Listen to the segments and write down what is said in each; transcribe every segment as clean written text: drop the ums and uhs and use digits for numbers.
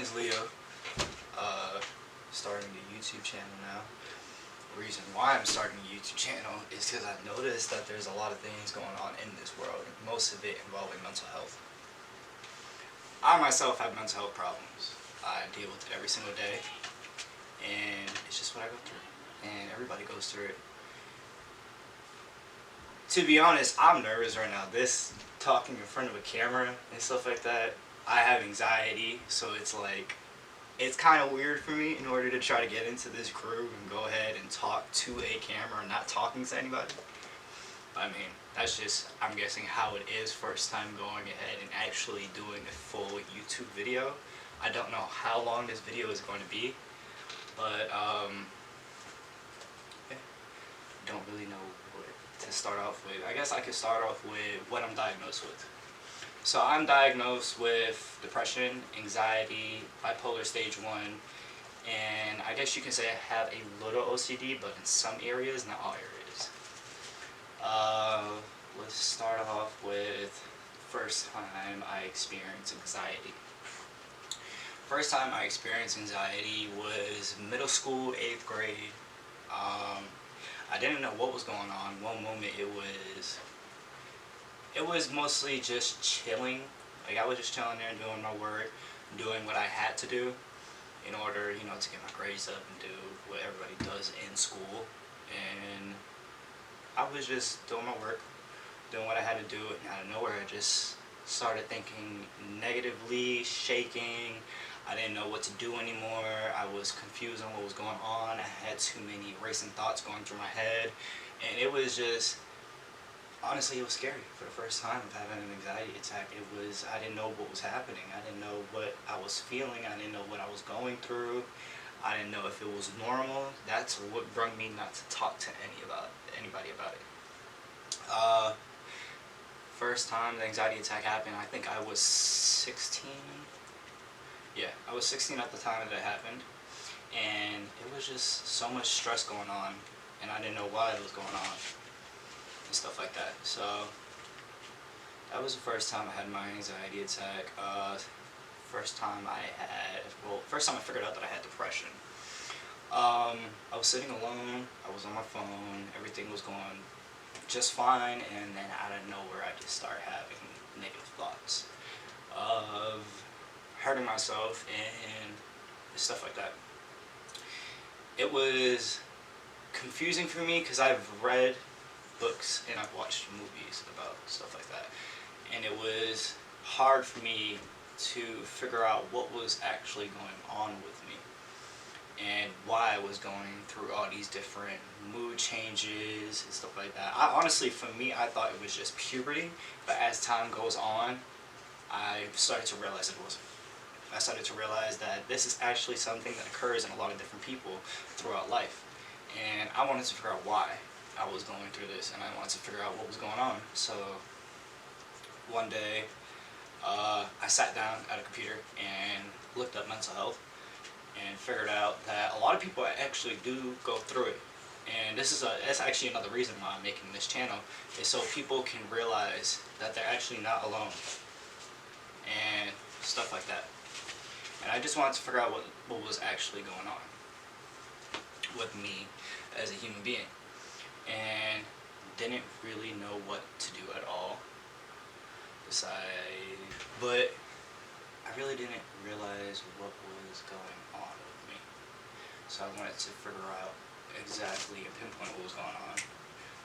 It's Leo, starting a YouTube channel now. The reason why I'm starting a YouTube channel is because I noticed that there's a lot of things going on in this world, most of it involving mental health. I myself have mental health problems. I deal with it every single day, and it's just what I go through, and everybody goes through it. To be honest, I'm nervous right now. This talking in front of a camera and stuff like that, I have anxiety, so it's kind of weird for me in order to try to get into this groove and go ahead and talk to a camera, not talking to anybody. I mean, that's just, I'm guessing, how it is first time going ahead and actually doing a full YouTube video. I don't know how long this video is going to be, but yeah, don't really know what to start off with. I guess I could start off with what I'm diagnosed with. So I'm diagnosed with depression, anxiety, bipolar stage 1, and I guess you can say I have a little OCD, but in some areas, not all areas. Let's start off with first time I experienced anxiety. First time I experienced anxiety was middle school, 8th grade. I didn't know what was going on. One moment it was mostly just chilling. Like, I was just chilling there doing my work, doing what I had to do in order, to get my grades up and do what everybody does in school. And I was just doing my work, doing what I had to do, and out of nowhere I just started thinking negatively, shaking. I didn't know what to do anymore. I was confused on what was going on. I had too many racing thoughts going through my head, and it was just, honestly, it was scary for the first time of having an anxiety attack. I didn't know what was happening. I didn't know what I was feeling. I didn't know what I was going through. I didn't know if it was normal. That's what brought me not to talk to anybody about it. First time the anxiety attack happened, I think I was 16. Yeah, I was 16 at the time that it happened. And it was just so much stress going on, and I didn't know why it was going on and stuff like that. So that was the first time I had my anxiety attack. First time I figured out that I had depression. I was sitting alone, I was on my phone, everything was going just fine, and then out of nowhere I just started having negative thoughts of hurting myself and stuff like that. It was confusing for me because I've read books and I've watched movies about stuff like that, and it was hard for me to figure out what was actually going on with me and why I was going through all these different mood changes and stuff like that. Honestly, for me, I thought it was just puberty, but as time goes on, I started to realize it wasn't. I started to realize that this is actually something that occurs in a lot of different people throughout life, and I wanted to figure out why I was going through this, and I wanted to figure out what was going on. So one day, I sat down at a computer and looked up mental health and figured out that a lot of people actually do go through it. And that's actually another reason why I'm making this channel, is so people can realize that they're actually not alone and stuff like that. And I just wanted to figure out what was actually going on with me as a human being, and didn't really know what to do at all. But I really didn't realize what was going on with me. So I wanted to figure out exactly and pinpoint what was going on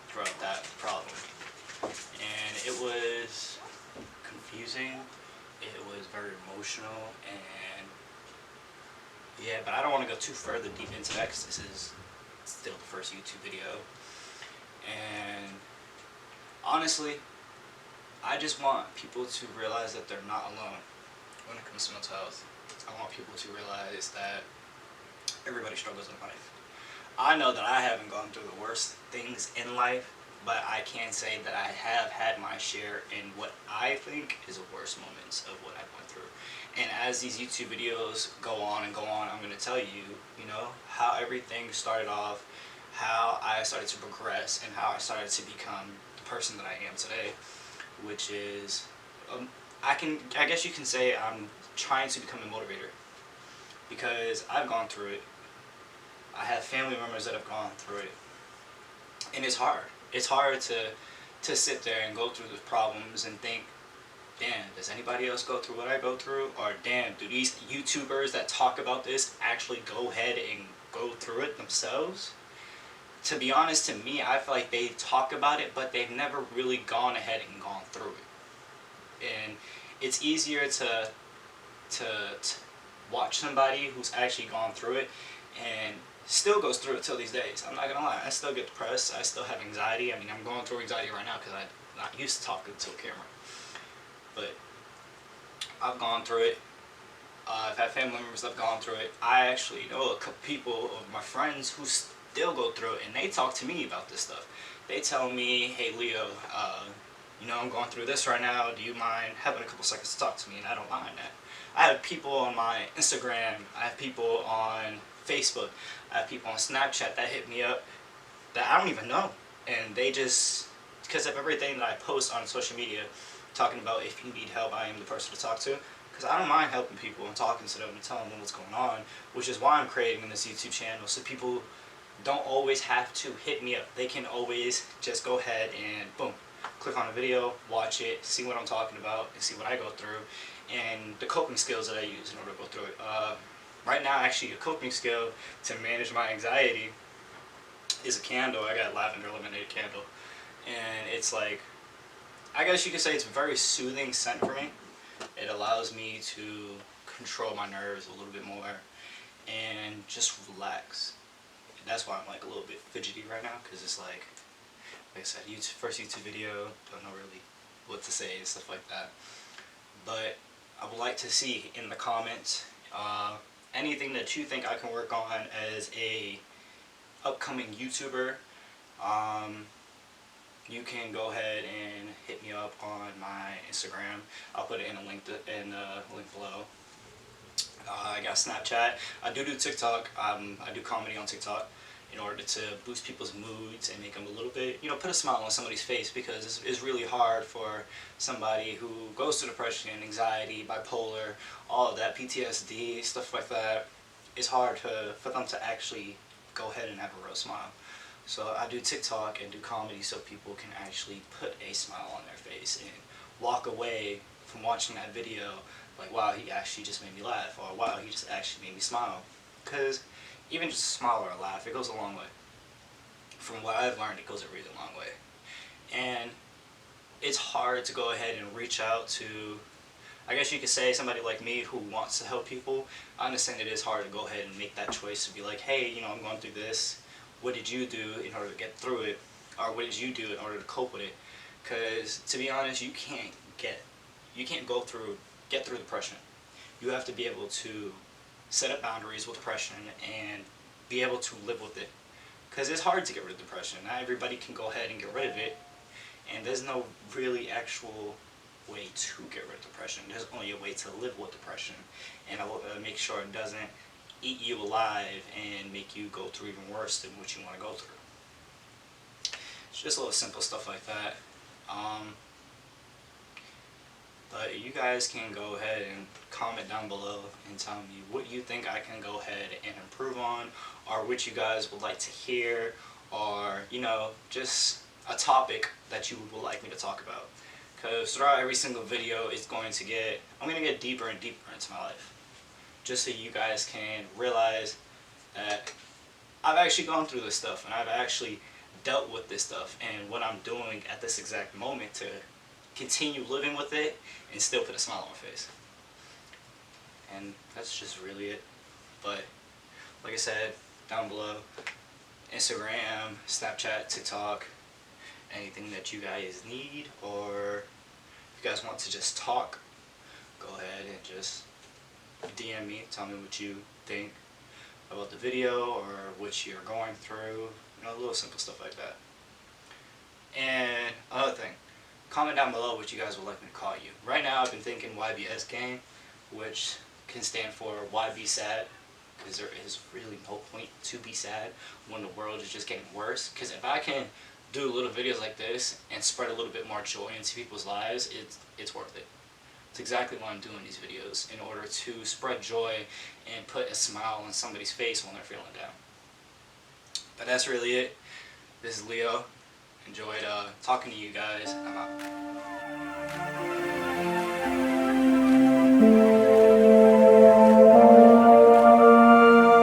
throughout that problem. And it was confusing, it was very emotional, and yeah, but I don't want to go too further deep into that because this is still the first YouTube video. And honestly, I just want people to realize that they're not alone when it comes to mental health. I want people to realize that everybody struggles in life. I know that I haven't gone through the worst things in life, but I can say that I have had my share in what I think is the worst moments of what I've went through. And as these YouTube videos go on and go on, I'm going to tell you, how everything started off, how I started to progress, and how I started to become the person that I am today, which is, I guess you can say I'm trying to become a motivator. because I've gone through it. I have family members that have gone through it, and it's hard. It's hard to sit there and go through the problems and think, damn, does anybody else go through what I go through? Or damn, do these YouTubers that talk about this actually go ahead and go through it themselves? To be honest, to me, I feel like they talk about it, but they've never really gone ahead and gone through it. And it's easier to watch somebody who's actually gone through it and still goes through it till these days. I'm not gonna lie, I still get depressed, I still have anxiety. I mean, I'm going through anxiety right now because I'm not used to talking to a camera. But I've gone through it. I've had family members that have gone through it. I actually know a couple people of my friends who still go through it, and they talk to me about this stuff. They tell me, hey Leo, I'm going through this right now. Do you mind having a couple seconds to talk to me? And I don't mind that. I have people on my Instagram. I have people on Facebook. I have people on Snapchat that hit me up that I don't even know. And they just, because of everything that I post on social media, talking about if you need help, I am the person to talk to. Because I don't mind helping people and talking to them and telling them what's going on, which is why I'm creating this YouTube channel, so people don't always have to hit me up. They can always just go ahead and boom, click on a video, watch it, see what I'm talking about, and see what I go through, and the coping skills that I use in order to go through it. Right now, actually, a coping skill to manage my anxiety is a candle. I got lavender lemonade candle, and it's like, I guess you could say it's a very soothing scent for me. It allows me to control my nerves a little bit more and just relax. And that's why I'm like a little bit fidgety right now, because it's like I said, first YouTube video, don't know really what to say and stuff like that. But I would like to see in the comments anything that you think I can work on as a upcoming YouTuber. You can go ahead and hit me up on my Instagram. I'll put it in a link link below. I got Snapchat. I do TikTok. I do comedy on TikTok in order to boost people's moods and make them a little bit, put a smile on somebody's face, because it's really hard for somebody who goes through depression, anxiety, bipolar, all of that, PTSD, stuff like that. It's hard for them to actually go ahead and have a real smile. So I do TikTok and do comedy so people can actually put a smile on their face and walk away from watching that video like, wow, he actually just made me laugh, or wow, he just actually made me smile. Because even just a smile or a laugh, it goes a long way. From what I've learned, it goes a really long way. And it's hard to go ahead and reach out to, I guess you could say, somebody like me who wants to help people. I understand it is hard to go ahead and make that choice to be like, hey, I'm going through this. What did you do in order to get through it? Or what did you do in order to cope with it? Because to be honest, you can't get through depression. You have to be able to set up boundaries with depression and be able to live with it. Because it's hard to get rid of depression. Not everybody can go ahead and get rid of it. And there's no really actual way to get rid of depression. There's only a way to live with depression. And make sure it doesn't eat you alive and make you go through even worse than what you want to go through. It's just little simple stuff like that. But you guys can go ahead and comment down below and tell me what you think I can go ahead and improve on, or what you guys would like to hear, or just a topic that you would like me to talk about. Because throughout every single video, I'm going to get deeper and deeper into my life, just so you guys can realize that I've actually gone through this stuff, and I've actually dealt with this stuff, and what I'm doing at this exact moment to continue living with it and still put a smile on my face. And that's just really it. But like I said, down below, Instagram, Snapchat, TikTok, anything that you guys need, or if you guys want to just talk, go ahead and just DM me, tell me what you think about the video or what you're going through, little simple stuff like that. And another thing, comment down below what you guys would like me to call you. Right now I've been thinking YBS Gang, which can stand for Why Be Sad, because there is really no point to be sad when the world is just getting worse. Because if I can do little videos like this and spread a little bit more joy into people's lives, it's worth it. It's exactly why I'm doing these videos, in order to spread joy and put a smile on somebody's face when they're feeling down. But that's really it. This is Leo. Enjoyed talking to you guys. I'm out.